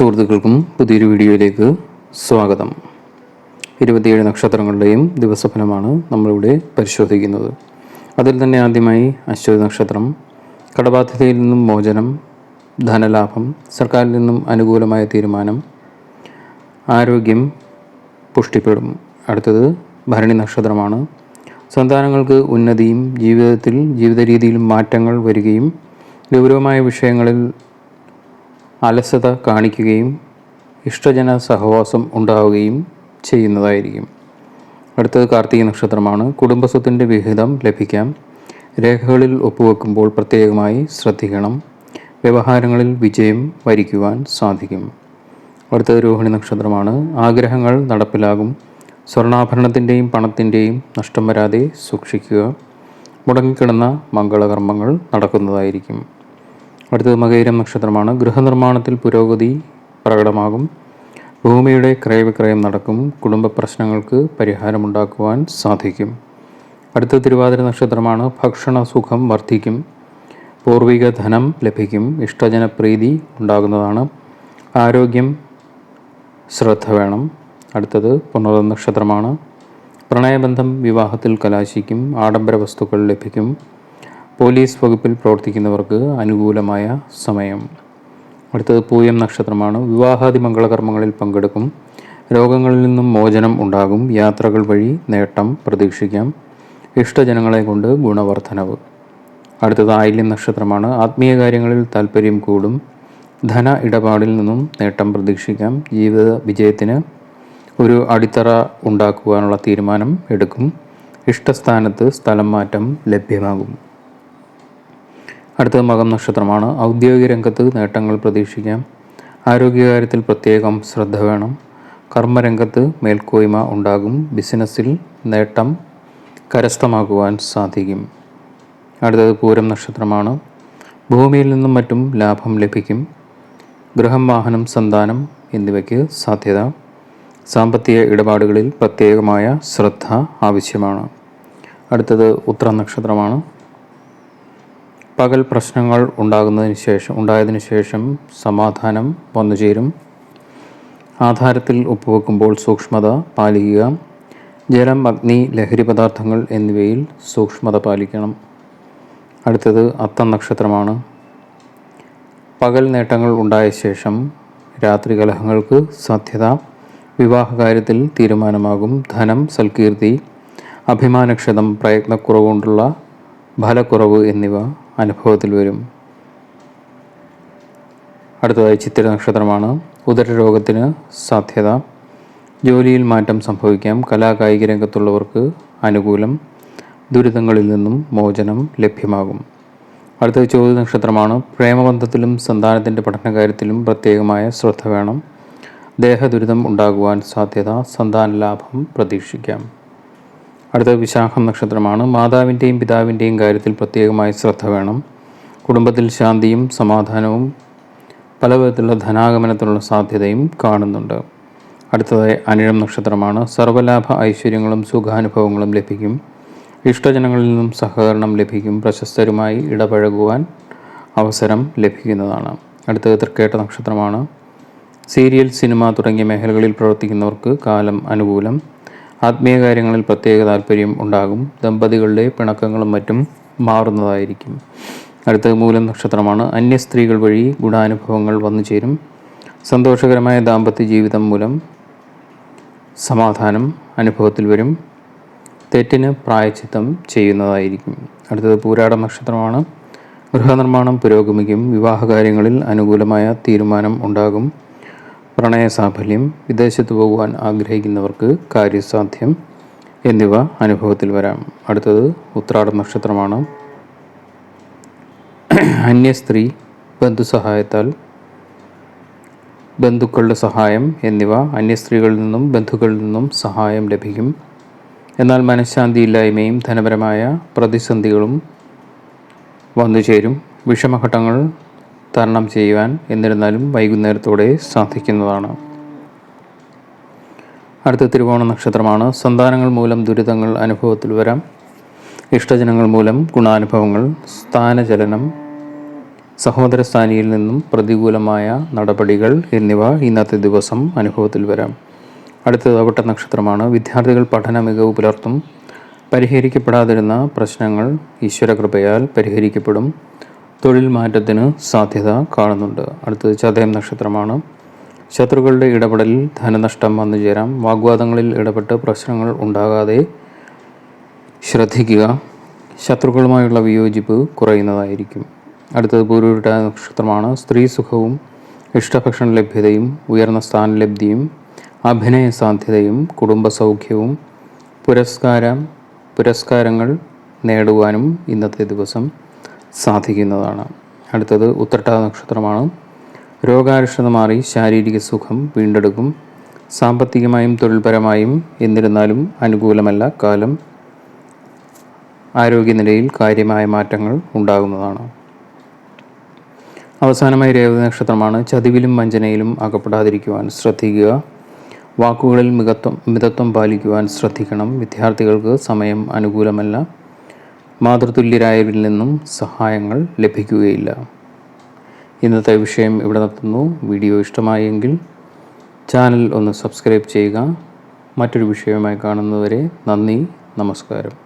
സുഹൃത്തുക്കൾക്കും പുതിയൊരു വീഡിയോയിലേക്ക് സ്വാഗതം. 27 നക്ഷത്രങ്ങളുടെയും ദിവസഫലമാണ് നമ്മളിവിടെ പരിശോധിക്കുന്നത്. അതിൽ തന്നെ ആദ്യമായി അശ്വതി നക്ഷത്രം. കടബാധ്യതയിൽ നിന്നും മോചനം, ധനലാഭം, സർക്കാരിൽ നിന്നും അനുകൂലമായ തീരുമാനം, ആരോഗ്യം പുഷ്ടിപ്പെടും. അടുത്തത് ഭരണി നക്ഷത്രമാണ്. സന്താനങ്ങൾക്ക് ഉന്നതിയും ജീവിത രീതിയിലും മാറ്റങ്ങൾ വരികയും ഗൗരവമായ വിഷയങ്ങളിൽ അലസത കാണിക്കുകയും ഇഷ്ടജന സഹവാസം ഉണ്ടാവുകയും ചെയ്യുന്നതായിരിക്കും. അടുത്തത് കാർത്തിക നക്ഷത്രമാണ്. കുടുംബസ്വത്തിൻ്റെ വിഹിതം ലഭിക്കാം. രേഖകളിൽ ഒപ്പുവെക്കുമ്പോൾ പ്രത്യേകമായി ശ്രദ്ധിക്കണം. വ്യവഹാരങ്ങളിൽ വിജയം വരിക്കുവാൻ സാധിക്കും. അടുത്തത് രോഹിണി നക്ഷത്രമാണ്. ആഗ്രഹങ്ങൾ നടപ്പിലാകും. സ്വർണ്ണാഭരണത്തിൻ്റെയും പണത്തിൻ്റെയും നഷ്ടം വരാതെ സൂക്ഷിക്കുക. മുടങ്ങിക്കിടന്ന മംഗളകർമ്മങ്ങൾ നടക്കുന്നതായിരിക്കും. അടുത്തത് മകയിരം നക്ഷത്രമാണ്. ഗൃഹനിർമ്മാണത്തിൽ പുരോഗതി പ്രകടമാകും. ഭൂമിയുടെ ക്രയവിക്രയം നടക്കും. കുടുംബ പ്രശ്നങ്ങൾക്ക് പരിഹാരമുണ്ടാക്കുവാൻ സാധിക്കും. അടുത്തത് തിരുവാതിര നക്ഷത്രമാണ്. ഭക്ഷണ സുഖം വർദ്ധിക്കും. പൂർവിക ധനം ലഭിക്കും. ഇഷ്ടജനപ്രീതി ഉണ്ടാകുന്നതാണ്. ആരോഗ്യം ശ്രദ്ധ വേണം. അടുത്തത് പുണർദം നക്ഷത്രമാണ്. പ്രണയബന്ധം വിവാഹത്തിൽ കലാശിക്കും. ആഡംബര വസ്തുക്കൾ ലഭിക്കും. പോലീസ് വകുപ്പിൽ പ്രവർത്തിക്കുന്നവർക്ക് അനുകൂലമായ സമയം. അടുത്തത് പൂയം നക്ഷത്രമാണ്. വിവാഹാദി മംഗളകർമ്മങ്ങളിൽ പങ്കെടുക്കും. രോഗങ്ങളിൽ നിന്നും മോചനം ഉണ്ടാകും. യാത്രകൾ വഴി നേട്ടം പ്രതീക്ഷിക്കാം. ഇഷ്ടജനങ്ങളെ കൊണ്ട് ഗുണവർദ്ധനവ്. അടുത്തത് ആയില്യം നക്ഷത്രമാണ്. ആത്മീയ കാര്യങ്ങളിൽ താല്പര്യം കൂടും. ധന ഇടപാടിൽ നിന്നും നേട്ടം പ്രതീക്ഷിക്കാം. ജീവിത വിജയത്തിന് ഒരു അടിത്തറ ഉണ്ടാക്കുവാനുള്ള തീരുമാനം എടുക്കും. ഇഷ്ടസ്ഥാനത്ത് സ്ഥലം മാറ്റം ലഭ്യമാകും. അടുത്തത് മകം നക്ഷത്രമാണ്. ഔദ്യോഗിക രംഗത്ത് നേട്ടങ്ങൾ പ്രതീക്ഷിക്കാം. ആരോഗ്യകാര്യത്തിൽ പ്രത്യേകം ശ്രദ്ധ വേണം. കർമ്മരംഗത്ത് മേൽക്കോയ്മ ഉണ്ടാകും. ബിസിനസ്സിൽ നേട്ടം കരസ്ഥമാക്കുവാൻ സാധിക്കും. അടുത്തത് പൂരം നക്ഷത്രമാണ്. ഭൂമിയിൽ നിന്നും മറ്റും ലാഭം ലഭിക്കും. ഗൃഹം, വാഹനം, സന്താനം എന്നിവയ്ക്ക് സാധ്യത. സാമ്പത്തിക ഇടപാടുകളിൽ പ്രത്യേകമായ ശ്രദ്ധ ആവശ്യമാണ്. അടുത്തത് ഉത്ര നക്ഷത്രമാണ്. പകൽ പ്രശ്നങ്ങൾ ഉണ്ടായതിനു ശേഷം സമാധാനം വന്നുചേരും. ആധാരത്തിൽ ഒപ്പുവെക്കുമ്പോൾ സൂക്ഷ്മത പാലിക്കുക. ജലം, അഗ്നി, ലഹരി പദാർത്ഥങ്ങൾ എന്നിവയിൽ സൂക്ഷ്മത പാലിക്കണം. അടുത്തത് അത്തം നക്ഷത്രമാണ്. പകൽ നേട്ടങ്ങൾ ഉണ്ടായ ശേഷം രാത്രി കലഹങ്ങൾക്ക് സാധ്യത. വിവാഹകാര്യത്തിൽ തീരുമാനമാകും. ധനം, സൽകീർത്തി, അഭിമാനക്ഷതം, പ്രയത്നക്കുറവ് കൊണ്ടുള്ള ഫലക്കുറവ് എന്നിവ അനുഭവത്തിൽ വരും. അടുത്തതായി ചിത്തിര നക്ഷത്രമാണ്. ഉദരരോഗത്തിന് സാധ്യത. ജോലിയിൽ മാറ്റം സംഭവിക്കാം. കലാകായിക രംഗത്തുള്ളവർക്ക് അനുകൂലം. ദുരിതങ്ങളിൽ നിന്നും മോചനം ലഭ്യമാകും. അടുത്തത് ചോതി നക്ഷത്രമാണ്. പ്രേമബന്ധത്തിലും സന്താനത്തിൻ്റെ പഠനകാര്യത്തിലും പ്രത്യേകമായ ശ്രദ്ധ വേണം. ദേഹദുരിതം ഉണ്ടാകുവാൻ സാധ്യത. സന്താന ലാഭം പ്രതീക്ഷിക്കാം. അടുത്തത് വിശാഖം നക്ഷത്രമാണ്. മാതാവിൻ്റെയും പിതാവിൻ്റെയും കാര്യത്തിൽ പ്രത്യേകമായി ശ്രദ്ധ വേണം. കുടുംബത്തിൽ ശാന്തിയും സമാധാനവും പല വിധത്തിലുള്ള ധനാഗമനത്തിനുള്ള സാധ്യതയും കാണുന്നുണ്ട്. അടുത്തതായി അനിഴം നക്ഷത്രമാണ്. സർവ്വലാഭ ഐശ്വര്യങ്ങളും സുഖാനുഭവങ്ങളും ലഭിക്കും. ഇഷ്ടജനങ്ങളിൽ നിന്നും സഹകരണം ലഭിക്കും. പ്രശസ്തരുമായി ഇടപഴകുവാൻ അവസരം ലഭിക്കുന്നതാണ്. അടുത്തത് തൃക്കേട്ട നക്ഷത്രമാണ്. സീരിയൽ, സിനിമ തുടങ്ങിയ മേഖലകളിൽ പ്രവർത്തിക്കുന്നവർക്ക് കാലം അനുകൂലം. ആത്മീയ കാര്യങ്ങളിൽ പ്രത്യേക താല്പര്യം ഉണ്ടാകും. ദമ്പതികളുടെ പിണക്കങ്ങളും മറ്റും മാറുന്നതായിരിക്കും. അടുത്തത് മൂലം നക്ഷത്രമാണ്. അന്യ സ്ത്രീകൾ വഴി ഗുണാനുഭവങ്ങൾ വന്നു ചേരും. സന്തോഷകരമായ ദാമ്പത്യ ജീവിതം മൂലം സമാധാനം അനുഭവത്തിൽ വരും. തെറ്റിന് പ്രായശ്ചിത്തം ചെയ്യുന്നതായിരിക്കും. അടുത്തത് പൂരാട നക്ഷത്രമാണ്. ഗൃഹനിർമ്മാണം പുരോഗമിക്കും. വിവാഹകാര്യങ്ങളിൽ അനുകൂലമായ തീരുമാനം ഉണ്ടാകും. പ്രണയസാഫല്യം, വിദേശത്ത് പോകുവാൻ ആഗ്രഹിക്കുന്നവർക്ക് കാര്യസാധ്യം എന്നിവ അനുഭവത്തിൽ വരാം. അടുത്തത് ഉത്രാട നക്ഷത്രമാണ്. അന്യസ്ത്രീ ബന്ധുസഹായത്താൽ ബന്ധുക്കളുടെ സഹായം എന്നിവ അന്യസ്ത്രീകളിൽ നിന്നും ബന്ധുക്കളിൽ നിന്നും സഹായം ലഭിക്കും. എന്നാൽ മനഃശാന്തിയില്ലായ്മയും ധനപരമായ പ്രതിസന്ധികളും വന്നുചേരും. വിഷമഘട്ടങ്ങൾ തരണം ചെയ്യുവാൻ എന്നിരുന്നാലും വൈകുന്നേരത്തോടെ സാധിക്കുന്നതാണ്. അടുത്ത തിരുവോണ നക്ഷത്രമാണ്. സന്താനങ്ങൾ മൂലം ദുരിതങ്ങൾ അനുഭവത്തിൽ വരാം. ഇഷ്ടജനങ്ങൾ മൂലം ഗുണാനുഭവങ്ങൾ. സ്ഥാനചലനം സഹോദരസ്ഥാനിയിൽ നിന്നും പ്രതികൂലമായ നടപടികൾ എന്നിവ ഇന്നത്തെ ദിവസം അനുഭവത്തിൽ വരാം. അടുത്തത് അവിട്ട നക്ഷത്രമാണ്. വിദ്യാർത്ഥികൾ പഠന മികവ് പുലർത്തും. പരിഹരിക്കപ്പെടാതിരുന്ന പ്രശ്നങ്ങൾ ഈശ്വരകൃപയാൽ പരിഹരിക്കപ്പെടും. തൊഴിൽ മാറ്റത്തിന് സാധ്യത കാണുന്നുണ്ട്. അടുത്തത് ചതയം നക്ഷത്രമാണ്. ശത്രുക്കളുടെ ഇടപെടലിൽ ധനനഷ്ടം വന്നു ചേരാം. വാഗ്വാദങ്ങളിൽ ഇടപെട്ട് പ്രശ്നങ്ങൾ ഉണ്ടാകാതെ ശ്രദ്ധിക്കുക. ശത്രുക്കളുമായുള്ള വിയോജിപ്പ് കുറയുന്നതായിരിക്കും. അടുത്തത് പൂരുരുട്ട നക്ഷത്രമാണ്. സ്ത്രീ സുഖവും ഇഷ്ടഭക്ഷണ ലഭ്യതയും ഉയർന്ന സ്ഥാനലബ്ധിയും അഭിനയ സാധ്യതയും കുടുംബ സൗഖ്യവും പുരസ്കാരങ്ങൾ നേടുവാനും ഇന്നത്തെ ദിവസം സാധിക്കുന്നതാണ്. അടുത്തത് ഉത്രട്ട നക്ഷത്രമാണ്. രോഗാരിഷ്ടത മാറി ശാരീരിക സുഖം വീണ്ടെടുക്കും. സാമ്പത്തികമായും തൊഴിൽപരമായും എന്നിരുന്നാലും അനുകൂലമല്ല കാലം. ആരോഗ്യനിലയിൽ കാര്യമായ മാറ്റങ്ങൾ ഉണ്ടാകുന്നതാണ്. അവസാനമായി രേവതി നക്ഷത്രമാണ്. ചതിവിലും വഞ്ചനയിലും അകപ്പെടാതിരിക്കുവാൻ ശ്രദ്ധിക്കുക. വാക്കുകളിൽ മിതത്വം പാലിക്കുവാൻ ശ്രദ്ധിക്കണം. വിദ്യാർത്ഥികൾക്ക് സമയം അനുകൂലമല്ല. മാതൃതുല്യരായവരിൽ നിന്നും സഹായങ്ങൾ ലഭിക്കുകയില്ല. ഇന്നത്തെ വിഷയം ഇവിടെ നിർത്തുന്നു. വീഡിയോ ഇഷ്ടമായെങ്കിൽ ചാനൽ ഒന്ന് സബ്സ്ക്രൈബ് ചെയ്യുക. മറ്റൊരു വിഷയവുമായി കാണുന്നതുവരെ നന്ദി, നമസ്കാരം.